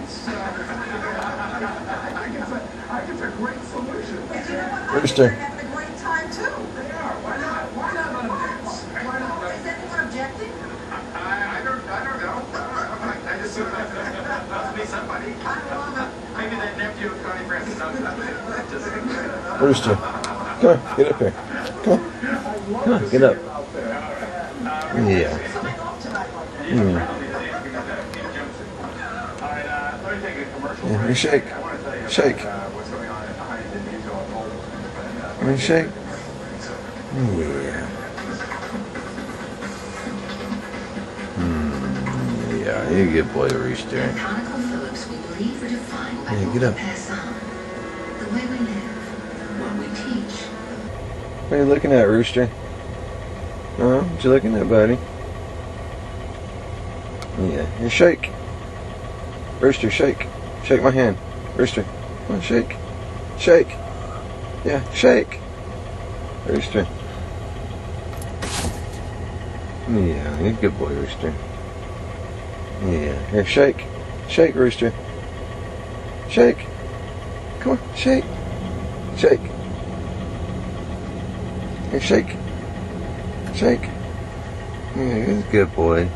I think it's a great solution. And you know what? Rooster. They're having a great time too. They are. Why not? Why not let them dance? Why not? Is anyone objecting? I don't know. I just must be somebody. I love it. Maybe the nephew of Connie Francis. Just Rooster. Come on, get up here. Come on. Come on, get up. Yeah. Something off tonight like that. Yeah, you shake. Shake. I mean, shake. Yeah. Yeah, you're a good boy, Rooster. ConocoPhillips, we believe we're defined by Yeah, what get we up. pass on, the way we live, what we teach. What are you looking at, Rooster? What you looking at, buddy? Yeah, you shake. Rooster, shake. Shake my hand. Rooster, come on, shake. Shake. Yeah, shake. Rooster. Yeah, you're a good boy, Rooster. Yeah, here, shake. Shake, Rooster. Shake. Come on, shake. Shake. Here, shake. Shake. Yeah, he's a good boy.